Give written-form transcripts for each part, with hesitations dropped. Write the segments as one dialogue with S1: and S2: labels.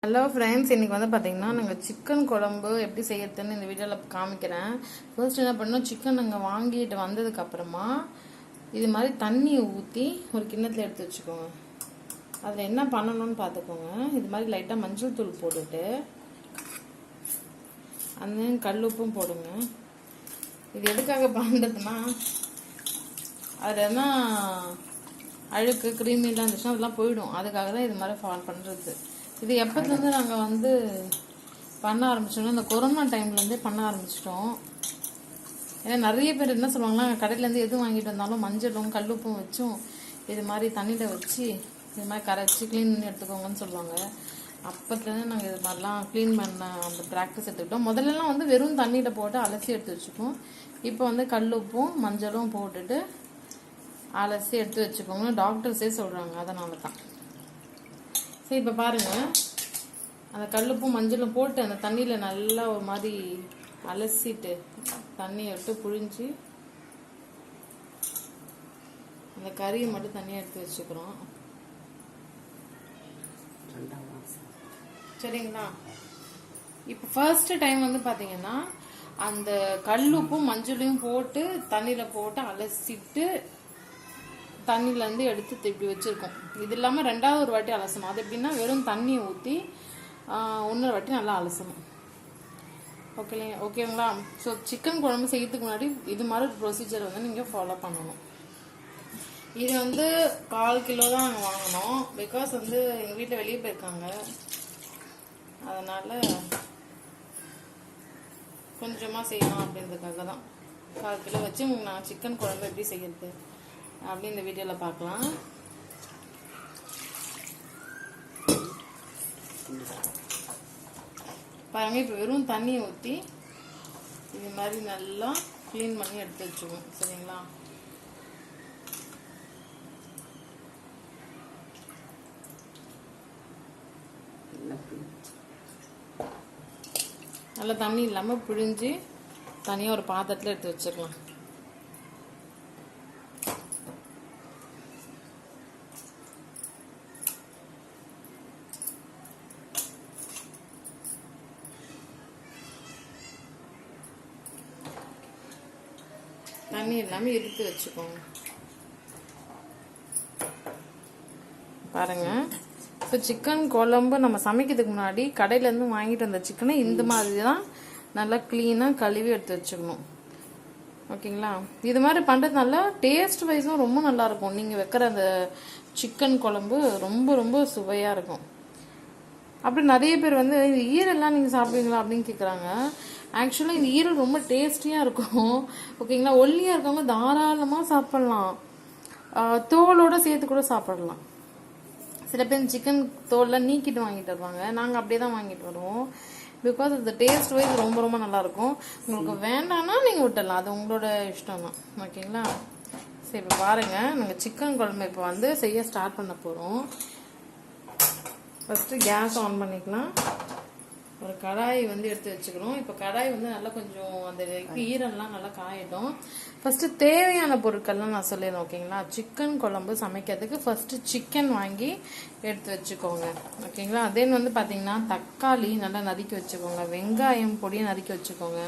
S1: Hello friends, இன்றைக்கி வந்து பார்த்திங்கன்னா நாங்கள் சிக்கன் குழம்பு எப்படி செய்யறதுன்னு இந்த வீடியோவில் காமிக்கிறேன். ஃபர்ஸ்ட் என்ன பண்ணோம், சிக்கன் நாங்கள் வாங்கிட்டு வந்ததுக்கப்புறமா இது மாதிரி தண்ணியை ஊற்றி ஒரு கிண்ணத்தில் எடுத்து வச்சுக்கோங்க. அதில் என்ன பண்ணணும்னு பார்த்துக்கோங்க. இது மாதிரி லைட்டாக மஞ்சள் தூள் போட்டுட்டு அந்த கல்லுப்பும் போடுங்க. இது எதுக்காக பண்ணுறதுன்னா, அதில் என்ன அழுக்கு கிருமிலாம் இருந்துச்சுன்னா அதெல்லாம் போயிடும். அதுக்காக தான் இது மாதிரி ஃபாலோ பண்ணுறது. இது எப்போதுலேருந்து நாங்கள் வந்து பண்ண ஆரம்பிச்சோன்னா, இந்த கொரோனா டைம்லேருந்தே பண்ண ஆரம்பிச்சிட்டோம். ஏன்னா நிறைய பேர் என்ன சொல்லுவாங்கன்னா, கடையிலேருந்து எது வாங்கிட்டு வந்தாலும் மஞ்சளும் கல்லுப்பும் வச்சும் இது மாதிரி தண்ணியில் வச்சு இது மாதிரி கரைச்சி க்ளீன் பண்ணி எடுத்துக்கோங்கன்னு சொல்லுவாங்க. அப்போத்துலேருந்து நாங்கள் இது மாதிரிலாம் க்ளீன் பண்ண அந்த ப்ராக்டிஸ் எடுத்துக்கிட்டோம். முதல்லலாம் வந்து வெறும் தண்ணியில் போட்டு அலசி எடுத்து வச்சுப்போம். இப்போ வந்து கல்லுப்பும் மஞ்சளும் போட்டுட்டு அலசி எடுத்து வச்சுக்கோங்க, டாக்டர்ஸே சொல்கிறாங்க. அதனால தான் சரி. இப்போ பாருங்கள், அந்த கல்லுப்பும் மஞ்சளும் போட்டு அந்த தண்ணியில் நல்லா ஒரு மாதிரி அலசிட்டு தண்ணியை விட்டு புழிஞ்சு அந்த கறியை மட்டும் தண்ணியை எடுத்து வச்சுக்கிறோம். சரிங்களா? இப்போ ஃபர்ஸ்ட் டைம் வந்து பார்த்தீங்கன்னா அந்த கல்லுப்பும் மஞ்சளையும் போட்டு தண்ணியில் போட்டு அலசிட்டு தண்ணியிலேருந்து எடுத்து இப்படி வச்சுருக்கோம். இது இல்லாமல் ரெண்டாவது ஒரு வாட்டி அலசணும். அது எப்படின்னா, வெறும் தண்ணியை ஊற்றி இன்னொரு வாட்டி நல்லா அலசணும். ஓகேங்களா? ஸோ சிக்கன் குழம்பு செய்யறதுக்கு முன்னாடி இது மாதிரி ப்ரொசீஜர் வந்து நீங்கள் ஃபாலோ பண்ணணும். இது வந்து 1/4 கிலோ தான் நாங்கள் வாங்கினோம். பிகாஸ் வந்து எங்கள் வீட்டில் வெளியே போயிருக்காங்க, அதனால் கொஞ்சமாக செய்யணும் அப்படின்றதுக்காக தான் 1/4 கிலோ வச்சு நான் சிக்கன் குழம்பு எப்படி செய்யறது அப்படி இந்த வீடியோவில் பார்க்கலாம். பாருங்க, இப்போ வெறும் தண்ணியை ஊற்றி இது மாதிரி நல்லா க்ளீன் பண்ணி எடுத்து வச்சுக்கோங்க. சரிங்களா? நல்லா தண்ணி இல்லாமல் பிழிஞ்சு தனியாக ஒரு பாத்திரத்தில் எடுத்து வச்சுக்கலாம். தண்ணி இல்லாமல் எடுத்து வச்சுக்கோங்க. பாருங்க, இப்போ சிக்கன் குழம்பு நம்ம சமைக்கிறதுக்கு முன்னாடி கடையிலேருந்து வாங்கிட்டு வந்த சிக்கனை இந்த மாதிரி தான் நல்லா க்ளீனாக கழுவி எடுத்து வச்சுக்கணும். ஓகேங்களா? இது மாதிரி பண்ணுறதுனால டேஸ்ட் வைஸும் ரொம்ப நல்லாயிருக்கும். நீங்கள் வைக்கிற அந்த சிக்கன் குழம்பு ரொம்ப ரொம்ப சுவையாக இருக்கும். அப்படி நிறைய பேர் வந்து இந்த ஈரெல்லாம் நீங்கள் சாப்பிடுவீங்களா அப்படின்னு கேட்குறாங்க. ஆக்சுவலாக இந்த ஈரல் ரொம்ப டேஸ்டியாக இருக்கும். ஓகேங்களா? ஒல்லியாக இருக்கவங்க தாராளமாக சாப்பிட்லாம், தோலோடு சேர்த்து கூட சாப்பிடலாம். சில பேர் சிக்கன் தோலில் நீக்கிட்டு வாங்கிட்டு வருவாங்க. நாங்கள் அப்படியே தான் வாங்கிட்டு வருவோம். பிகாஸ் அந்த டேஸ்ட் வைஸ் ரொம்ப ரொம்ப நல்லாயிருக்கும். உங்களுக்கு வேண்டாம்னா நீங்கள் விட்டுடலாம், அது உங்களோட இஷ்டம் தான். ஓகேங்களா? சரி, இப்போ பாருங்கள், நாங்கள் சிக்கன் குழம்பு இப்போ வந்து செய்ய ஸ்டார்ட் பண்ண போகிறோம். ஃபஸ்ட்டு கேஸ் ஆன் பண்ணிக்கலாம். ஒரு கடாய் வந்து எடுத்து வச்சுக்கிறோம். இப்போ கடாய் வந்து நல்லா கொஞ்சம் அந்த ஈரம்லாம் நல்லா காயிடும். ஃபஸ்ட்டு தேவையான பொருட்கள்லாம் நான் சொல்லிடுறேன். ஓகேங்களா? சிக்கன் குழம்பு சமைக்கிறதுக்கு ஃபஸ்ட்டு சிக்கன் வாங்கி எடுத்து வச்சுக்கோங்க. ஓகேங்களா? தென் வந்து பார்த்தீங்கன்னா தக்காளி நல்லா நறுக்கி வச்சுக்கோங்க, வெங்காயம் பொடியை நறுக்கி வச்சுக்கோங்க,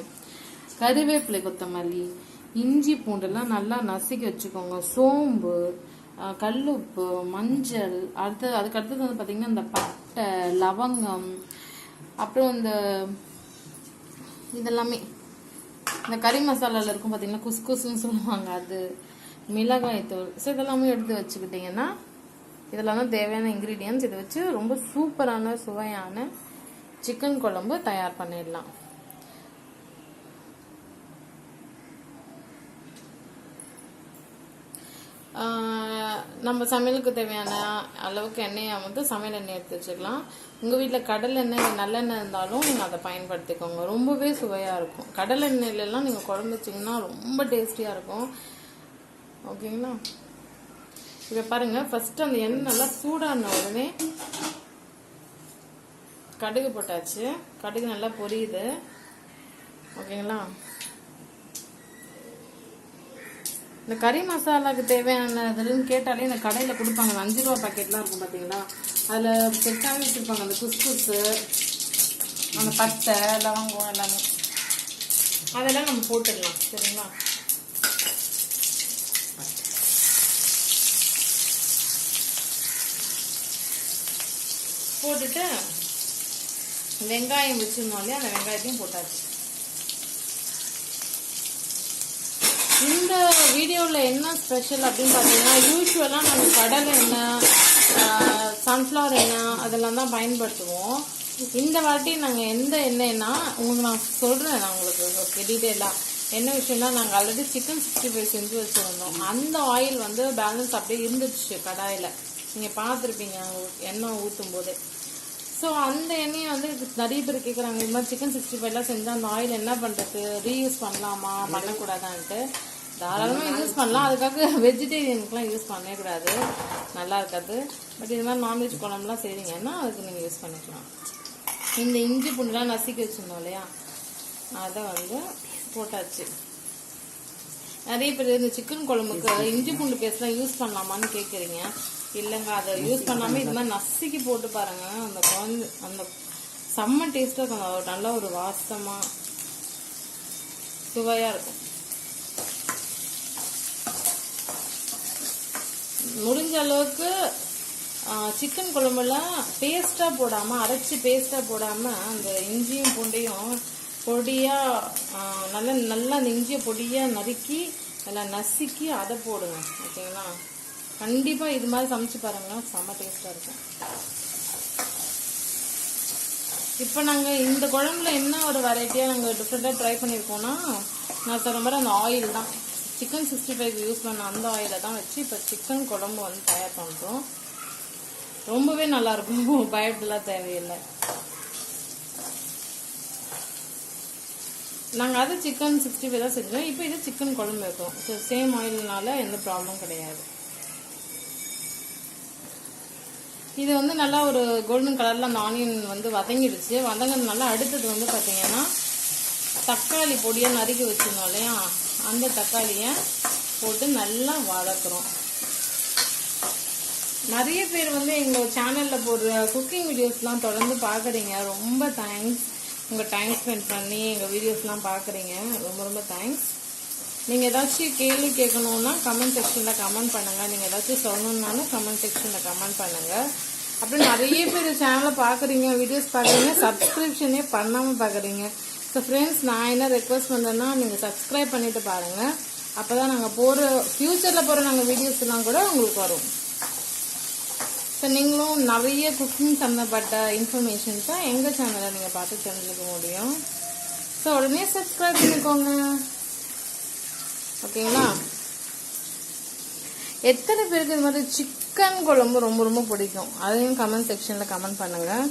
S1: கருவேப்பிலை, கொத்தமல்லி, இஞ்சி பூண்டெல்லாம் நல்லா நசுக்கி வச்சுக்கோங்க, சோம்பு, கல்லுப்பு, மஞ்சள், அதுக்கு அடுத்தது வந்து பார்த்தீங்கன்னா இந்த பட்டை, லவங்கம், அப்புறம் இதெல்லாமே இந்த கறி மசாலாவில் இருக்கும் பார்த்தீங்கன்னா, குஸ்குஸ்ன்னு சொல்லுவாங்க, அது, மிளகாய் தூள். ஸோ இதெல்லாமே எடுத்து வச்சுக்கிட்டிங்கன்னா இதெல்லாம் தான் தேவையான இன்க்ரீடியன்ட்ஸ். இதை வச்சு ரொம்ப சூப்பரான சுவையான சிக்கன் குழம்பு தயார் பண்ணிடலாம். நம்ம சமையலுக்கு தேவையான அளவுக்கு எண்ணெயை வந்து சமையல் எண்ணெய் எடுத்து வச்சுக்கலாம். உங்கள் வீட்டில் கடல் எண்ணெய், நல்லெண்ணெய் இருந்தாலும் நீங்கள் அதை பயன்படுத்திக்கோங்க. ரொம்பவே சுவையாக இருக்கும். கடல் எண்ணெயிலலாம் நீங்கள் குழம்பு வச்சிங்கன்னா ரொம்ப டேஸ்டியாக இருக்கும். ஓகேங்களா? இப்போ பாருங்கள், ஃபஸ்ட்டு அந்த எண்ணெய் நல்லா சூடான உடனே கடுகு போட்டாச்சு. கடுகு நல்லா பொரியுது. ஓகேங்களா? இந்த கறி மசாலாவுக்கு தேவையானதுன்னு கேட்டாலே இந்த கடையில் கொடுப்பாங்க. 5 ரூபா பாக்கெட்லாம் இருக்கும் பார்த்தீங்களா, அதில் செட்டாகவே வச்சுருப்பாங்க. அந்த குஸ்குஸு, அந்த பட்டை, லவங்கம் எல்லாமே அதெல்லாம் நம்ம போட்டுடலாம். சரிங்களா? போட்டுட்டு வெங்காயம் வச்சுருந்தோம் இல்லையா, அந்த வெங்காயத்தையும் போட்டாச்சு. இந்த வீடியோவில் என்ன ஸ்பெஷல் அப்படின்னு பார்த்தீங்கன்னா, யூஸ்வலாக நாங்கள் கடலை எண்ணெய், சன்ஃப்ளவர் எண்ணெய் அதெல்லாம் தான் பயன்படுத்துவோம். இந்த வாட்டி நாங்கள் எந்த எண்ணெய்னா உங்களுக்கு நான் சொல்கிறேன். நான் உங்களுக்கு டீட்டெயிலாக என்ன விஷயம்னா, நாங்கள் ஆல்ரெடி சிக்கன் 65 செஞ்சு வச்சுருந்தோம். அந்த ஆயில் வந்து பேலன்ஸ் அப்படியே இருந்துச்சு கடாயில். நீங்கள் பார்த்துருப்பீங்க எண்ணெய் ஊற்றும் போதே. ஸோ அந்த எண்ணெயை வந்து நிறைய பேர் கேட்குறாங்க, இது மாதிரி சிக்கன் 65 செஞ்சால் அந்த ஆயில் என்ன பண்ணுறது, ரீயூஸ் பண்ணலாமா பண்ணக்கூடாதான்ட்டு. தாராளமாக யூஸ் பண்ணலாம். அதுக்காக வெஜிடேரியனுக்குலாம் யூஸ் பண்ணக்கூடாது, நல்லா இருக்காது. பட் இது மாதிரி நான்வெஜ் குழம்புலாம் செய்கிறீங்கன்னா அதுக்கு நீங்கள் யூஸ் பண்ணிக்கலாம். இந்த இஞ்சி பூண்டுலாம் நசுக்கி வச்சுருந்தோம் இல்லையா, அதை வந்து போட்டாச்சு. நிறைய பேர் இந்த சிக்கன் குழம்புக்கு இஞ்சி பூண்டு பேஸ்ட்லாம் யூஸ் பண்ணலாமான்னு கேட்குறீங்க. இல்லைங்க, அதை யூஸ் பண்ணாமல் இது மாதிரி நசுக்கி போட்டு பாருங்க. அந்த குழம்பு அந்த செம்ம டேஸ்ட்டாக இருக்கும். நல்ல ஒரு வாசமாக சுவையாக இருக்கும். முடிஞ்ச அளவுக்கு சிக்கன் குழம்புல பேஸ்ட்டாக போடாமல், அரைச்சி பேஸ்ட்டாக போடாமல், அந்த இஞ்சியும் பூண்டையும் பொடியாக நல்லா அந்த இஞ்சியை பொடியாக நறுக்கி நல்லா நசுக்கி அதை போடுங்க. ஓகேங்களா? கண்டிப்பாக இது மாதிரி சமைச்சு பாருங்க, செம்ம டேஸ்ட்டாக இருக்கும். இப்போ நாங்கள் இந்த குழம்புல என்ன ஒரு வெரைட்டியாக நாங்கள் டிஃப்ரெண்ட்டாக ட்ரை பண்ணியிருக்கோம்னா, நான் சொல்கிற மாதிரி அந்த ஆயில் தான், சிக்கன் 65 யூஸ் பண்ண அந்த ஆயிலை தான் வச்சு இப்போ சிக்கன் குழம்பு வந்து தயார் பண்ணுறோம். ரொம்பவே நல்லாயிருக்கும், பயப்படலாம் தேவையில்லை. நாங்கள் அது சிக்கன் 65 தான் செஞ்சோம். இப்போ இது சிக்கன் குழம்பு வைக்கிறோம். ஸோ சேம் ஆயில்னால எந்த ப்ராப்ளமும் கிடையாது. இது வந்து நல்லா ஒரு கோல்டன் கலரில் அந்த ஆனியன் வந்து வதங்கிடுச்சு. வதங்கினால அடுத்தது வந்து பார்த்தீங்கன்னா தக்காளி பொடியாக நறுக்கி வச்சுருந்தோம் இல்லையா, அந்த தக்காளியை போட்டு நல்லா வதக்குறோம். நிறைய பேர் வந்து எங்கள் சேனலில் போடுற குக்கிங் வீடியோஸ்லாம் தொடர்ந்து பார்க்குறீங்க. ரொம்ப தேங்க்ஸ். உங்கள் டைம் ஸ்பெண்ட் பண்ணி எங்கள் வீடியோஸ்லாம் பார்க்குறீங்க. ரொம்ப ரொம்ப தேங்க்ஸ். நீங்கள் ஏதாச்சும் கேள்வி கேட்கணுன்னா கமெண்ட் செக்ஷனில் கமெண்ட் பண்ணுங்கள். நீங்கள் ஏதாச்சும் சொல்லணுன்னாலும் கமெண்ட் செக்ஷனில் கமெண்ட் பண்ணுங்கள். அப்புறம் நிறைய பேர் சேனலை பார்க்குறீங்க, வீடியோஸ் பார்க்குறீங்க, சப்ஸ்கிரிப்ஷனே பண்ணாமல் பார்க்குறீங்க. ஸோ ஃப்ரெண்ட்ஸ், நான் என்ன ரெக்வஸ்ட் பண்ணுறேன்னா, நீங்கள் சப்ஸ்கிரைப் பண்ணிவிட்டு பாருங்கள். அப்போ தான் நாங்கள் போகிற ஃப்யூச்சரில் போகிற நாங்கள் வீடியோஸ்லாம் கூட உங்களுக்கு வரும். ஸோ நீங்களும் நிறைய குக்கிங் சம்மந்தப்பட்ட இன்ஃபர்மேஷன்ஸை எங்கள் சேனலில் நீங்கள் பார்த்து தெரிஞ்சுக்க முடியும். ஸோ உடனே சப்ஸ்கிரைப் பண்ணிக்கோங்க. ஓகேங்களா? எத்தனை பேருக்கு இது மாதிரி சிக்கன் குழம்பு ரொம்ப ரொம்ப பிடிக்கும், அதையும் கமெண்ட் செக்ஷனில் கமெண்ட் பண்ணுங்கள்.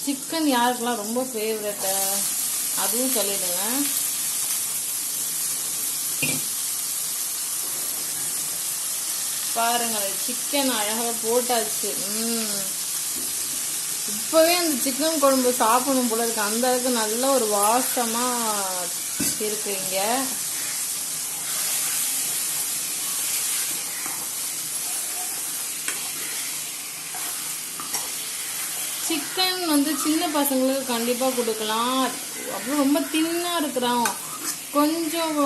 S1: சிக்கன் யாருக்கெல்லாம் ரொம்ப ஃபேவரட்டு அதுவும் சொல்லிடுங்க. பாருங்கள், சிக்கன் அழகாக போட்டாச்சு. இப்போவே அந்த சிக்கன் குழம்பு சாப்பிடணும் போல இருக்கு. அந்த அளவுக்கு நல்ல ஒரு வாசமாக இருக்கு. இங்கே சிக்கன் வந்து சின்ன பசங்களுக்கு கண்டிப்பாக கொடுக்கலாம். அப்புறம் ரொம்ப தின்னாக இருக்கிறோம், கொஞ்சம்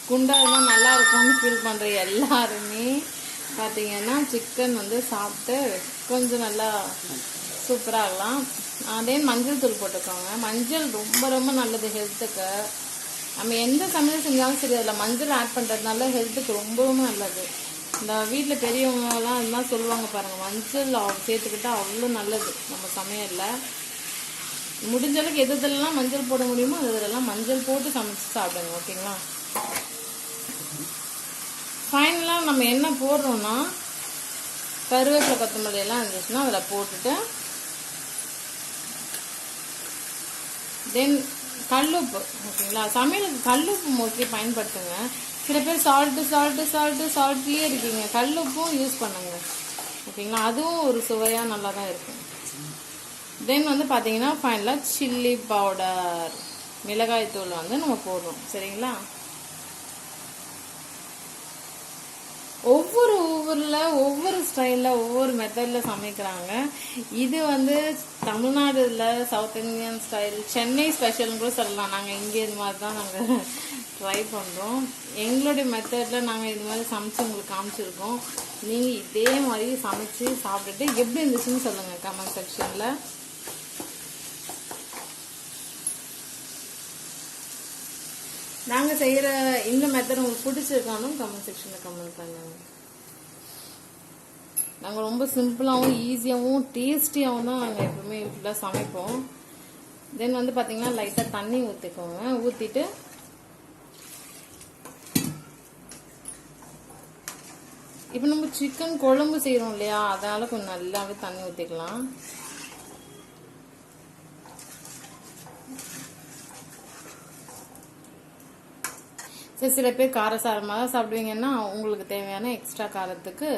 S1: குண்டாக இருந்தால் நல்லா இருக்கும்னு ஃபீல் பண்ணுற எல்லாருமே பார்த்தீங்கன்னா சிக்கன் வந்து சாப்பிட்டு கொஞ்சம் நல்லா சூப்பராகலாம். அதே மஞ்சள் தூள் போட்டுக்கோங்க. மஞ்சள் ரொம்ப ரொம்ப நல்லது ஹெல்த்துக்கு. நம்ம எந்த சமையல் செஞ்சாலும் சரி, அதில் மஞ்சள் ஆட் பண்ணுறதுனால ஹெல்த்துக்கு ரொம்ப ரொம்ப நல்லது. இந்த வீட்டில் பெரியவங்கலாம் இதுதான் சொல்லுவாங்க பாருங்கள், மஞ்சள் சேர்த்துக்கிட்டா அவ்வளோ நல்லது நம்ம சமையலில். முடிஞ்சளவுக்கு எதுலாம் மஞ்சள் போட முடியுமோ அதெல்லாம் மஞ்சள் போட்டு சமைச்சு சாப்பிடுங்க. ஓகேங்களா? ஃபைனலாக நம்ம என்ன போடுறோன்னா, கருவேப்பிலை கொத்தமல்லி எல்லாம் இருந்துச்சுன்னா அதில் போட்டுட்டு, தென் கல்லுப்பு. ஓகேங்களா? சமையலுக்கு கல்லுப்பு மோஸ்ட்லி பயன்படுத்துங்க. சில பேர் சால்ட்லேயே இருக்கீங்க, கல்லுப்பும் யூஸ் பண்ணுங்க. ஓகேங்களா? அதுவும் ஒரு சுவையாக நல்லா தான் இருக்கும். தென் வந்து பார்த்தீங்கன்னா ஃபைனலாக சில்லி பவுடர். மிளகாய் தூள் வந்து நம்ம போடுறோம். சரிங்களா? ஒவ்வொரு ஊர்ல ஒவ்வொரு ஸ்டைல்ல ஒவ்வொரு மெத்தட்ல சமைக்கிறாங்க. இது வந்து தமிழ்நாடுல சவுத் இந்தியன் ஸ்டைல், சென்னை ஸ்பெஷல்னு கூட சொல்லலாம். நாங்க இங்க இது மாதிரி தான் நாங்க ட்ரை பண்றோம். எங்களுடைய மெத்தட்ல நாங்க இது மாதிரி சமைச்சு உங்களுக்கு காமிச்சிருக்கோம். நீங்க இதே மாதிரி சமைச்சு சாப்பிட்டுட்டு எப்படி இருந்துச்சுன்னு சொல்லுங்க கமெண்ட் செக்ஷன்ல. நாங்க செய்யற இந்த மெத்தட் உங்களுக்கு பிடிச்சிருக்காலும் கமெண்ட் செக்ஷன்ல கமெண்ட் பண்ணுங்க. நாங்க ரொம்ப சிம்பிளாவும் ஈஸியாவும் டேஸ்டியாவும் தான் நாங்க எப்பவுமே வீட்டுல சமைப்போம். தென் வந்து பாத்தீங்கன்னா லைட்டா தண்ணி ஊத்திக்கோங்க. ஊத்திட்டு இப்ப நம்ம சிக்கன் குழம்பு செய்யறோம் இல்லையா, அதனால கொஞ்சம் நல்லாவே தண்ணி ஊத்திக்கலாம். சரி, சில பேர் காரசாரமாக சாப்பிடுவீங்கன்னா உங்களுக்கு தேவையான எக்ஸ்ட்ரா காரத்துக்கு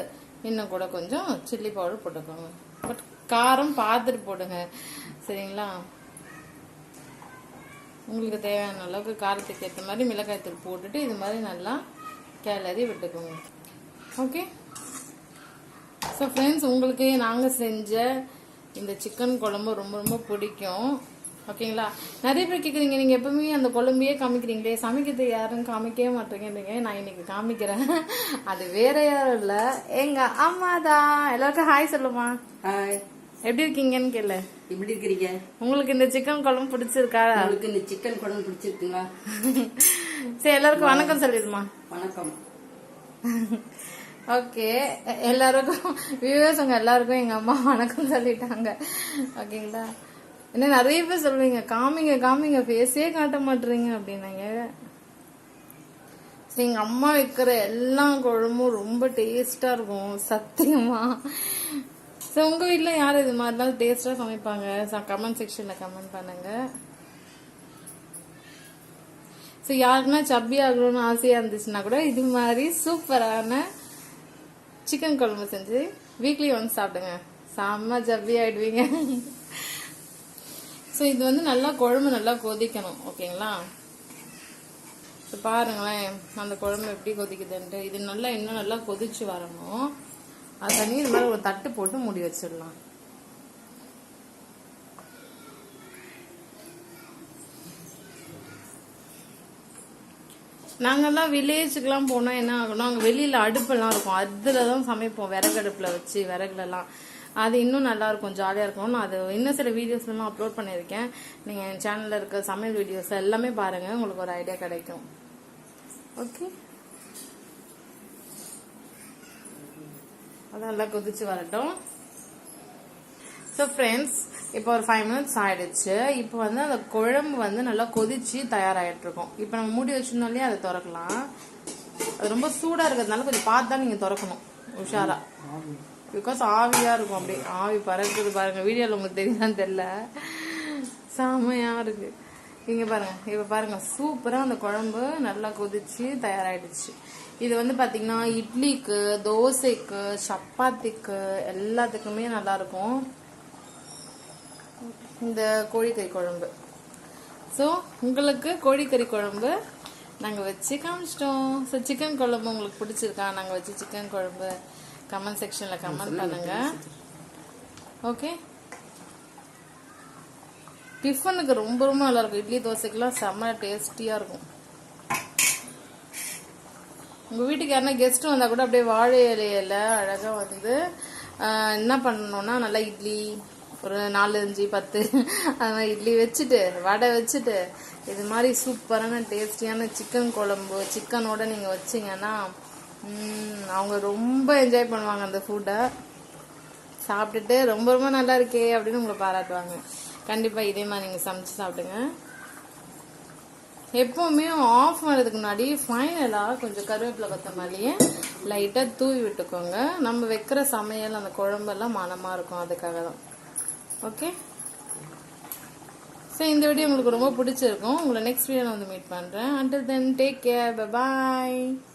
S1: இன்னும் கூட கொஞ்சம் சில்லி பவுடர் போட்டுக்கோங்க. பட் காரம் பார்த்துட்டு போடுங்க. சரிங்களா? உங்களுக்கு தேவையான அளவுக்கு காரத்துக்கு ஏற்ற மாதிரி மிளகாய் தூள் போட்டுட்டு இது மாதிரி நல்லா கிளறி விட்டுக்கோங்க. ஓகே. ஸோ ஃப்ரெண்ட்ஸ், உங்களுக்கு நாங்கள் செஞ்ச இந்த சிக்கன் குழம்பு ரொம்ப ரொம்ப பிடிக்கும். ஓகேங்களா? நிறைய பேர் கேக்குறீங்க, நீங்க எப்பவுமே அந்த குழம்பையே காமிக்கிறீங்களே, சமைக்கிறது யாரும் காமிக்கவே மாட்டேங்கிறீங்க. நான் இன்னைக்கு காமிக்கிறேன். அது வேற யாரும் இல்ல, எங்க அம்மா தான். எல்லாருக்கும் ஹாய் சொல்லுமா.
S2: ஹாய்,
S1: எப்படி இருக்கீங்கன்னு கேளு.
S2: எப்படி இருக்கிறீங்க?
S1: உங்களுக்கு இந்த சிக்கன் குழம்பு பிடிச்சிருக்கா?
S2: உங்களுக்கு இந்த சிக்கன் குழம்பு பிடிச்சிருக்குங்களா?
S1: சரி, எல்லாருக்கும் வணக்கம் சொல்லிடுமா.
S2: வணக்கம்.
S1: ஓகே, எல்லாருக்கும் வியூவர்ஸ் உங்க எல்லாருக்கும் எங்க அம்மா வணக்கம் சொல்லிட்டாங்க. ஓகேங்களா? என்ன நிறைய பேர் சொல்லுவீங்க, காமிங்க காமிங்க ஃபேஸே காட்ட மாட்டீங்க அப்படின்னாங்க. எங்க அம்மா வைக்கிற எல்லா குழம்பும் ரொம்ப டேஸ்டா இருக்கும் சத்தியமா. ஸோ உங்க வீட்டுல யார் இது மாதிரிலாம் டேஸ்டா சமைப்பாங்க? கமெண்ட் செக்ஷன்ல கமெண்ட் பண்ணுங்க. ஸோ யாருக்குன்னா சப்பி ஆகணும்னு ஆசையா இருந்துச்சுன்னா கூட இது மாதிரி சூப்பரான சிக்கன் குழம்பு செஞ்சு வீக்லி ஒன்ஸ் சாப்பிடுங்க. செம்ம சப்பி ஆயிடுவீங்க. ஸோ இது வந்து நல்லா குழம்பு நல்லா கொதிக்கணும். ஓகேங்களா? இப்போ பாருங்களேன் அந்த குழம்பு எப்படி கொதிக்குதுன்ட்டு. இது நல்லா இன்னும் நல்லா கொதிச்சு வரணும். அது தண்ணி இது மாதிரி ஒரு தட்டு போட்டு மூடி வச்சிடலாம். நாங்கெல்லாம் வில்லேஜுக்கெல்லாம் போனால் என்ன ஆகணும், அங்கே வெளியில் அடுப்பெல்லாம் இருக்கும், அதில் தான் சமைப்போம். விறகு அடுப்பில் வச்சு விறகுலலாம். அது இன்னும் நல்லா இருக்கும், ஜாலியாக இருக்கும். நான் அது இன்னும் சில வீடியோஸ்லாம் அப்லோட் பண்ணியிருக்கேன். நீங்கள் என் சேனலில் இருக்க சமையல் வீடியோஸ் எல்லாமே பாருங்கள், உங்களுக்கு ஒரு ஐடியா கிடைக்கும். ஓகே, அது நல்லா கொதிச்சு வரட்டும். ஸோ ஃப்ரெண்ட்ஸ், இப்போ ஒரு 5 minutes ஆயிடுச்சு. இப்போ வந்து அந்த குழம்பு வந்து நல்லா கொதிச்சு தயாராகிட்டு இருக்கும். இப்போ நம்ம மூடி வச்சிருந்தோம் இல்லையா, அதை திறக்கலாம். அது ரொம்ப சூடாக இருக்கிறதுனால கொஞ்சம் பார்த்து தான் நீங்கள் திறக்கணும் உஷாரா. பிகாஸ் ஆவியா இருக்கும், அப்படியே ஆவி பறக்குது பாருங்க. வீடியோல உங்களுக்கு தெரியுதான்னு தெரியல, செமையா இருக்கு. இங்க பாருங்க, இப்ப பாருங்க சூப்பரா அந்த குழம்பு நல்லா கொதிச்சு தயாராயிடுச்சு. இது வந்து பாத்தீங்கன்னா இட்லிக்கு, தோசைக்கு, சப்பாத்திக்கு எல்லாத்துக்குமே நல்லா இருக்கும் இந்த கோழிக்கறி குழம்பு. ஸோ உங்களுக்கு கோழிக்கறி குழம்பு நாங்கள் வச்சு காமிச்சிட்டோம். ஸோ சிக்கன் குழம்பு உங்களுக்கு பிடிச்சிருக்கா? நாங்கள் வச்சு சிக்கன் குழம்பு கமெண்ட் செக்ஷன்ல கமெண்ட் பண்ணுங்க. ஓகே, டிஃபனுக்கு ரொம்ப ரொம்ப நல்லா இருக்கும். இட்லி தோசைக்கெல்லாம் செம்ம டேஸ்டியா இருக்கும். உங்க வீட்டுக்கு யாருன்னா கெஸ்ட் வந்தா கூட அப்படியே வாழை இலையில அழகா வந்து என்ன பண்ணணும்னா, நல்லா இட்லி ஒரு 4, 5, 10 அது மாதிரி இட்லி வச்சுட்டு வடை வச்சுட்டு இது மாதிரி சூப்பரான டேஸ்டியான சிக்கன் குழம்பு சிக்கனோட நீங்க வச்சீங்கன்னா அவங்க ரொம்ப என்ஜாய் பண்ணுவாங்க. அந்த ஃபுட்டை சாப்பிட்டுட்டு ரொம்ப ரொம்ப நல்லா இருக்கே அப்படின்னு உங்களை பாராட்டுவாங்க. கண்டிப்பா இதே மாதிரி நீங்க சமைச்சு சாப்பிடுங்க. எப்பவுமே ஆஃப் பண்ணுறதுக்கு முன்னாடி ஃபைனலா கொஞ்சம் கருவேப்பிலை கொத்தமல்லியை லைட்டா தூவி விட்டுக்கோங்க. நம்ம வைக்கிற சமையல் அந்த குழம்பெல்லாம் மனமா இருக்கும், அதுக்காக தான். ஓகே, ஸோ இந்த வீடியோ உங்களுக்கு ரொம்ப பிடிச்சிருக்கும். உங்களை நெக்ஸ்ட் வீடியோவில் வந்து மீட் பண்றேன். until then take care, bye bye.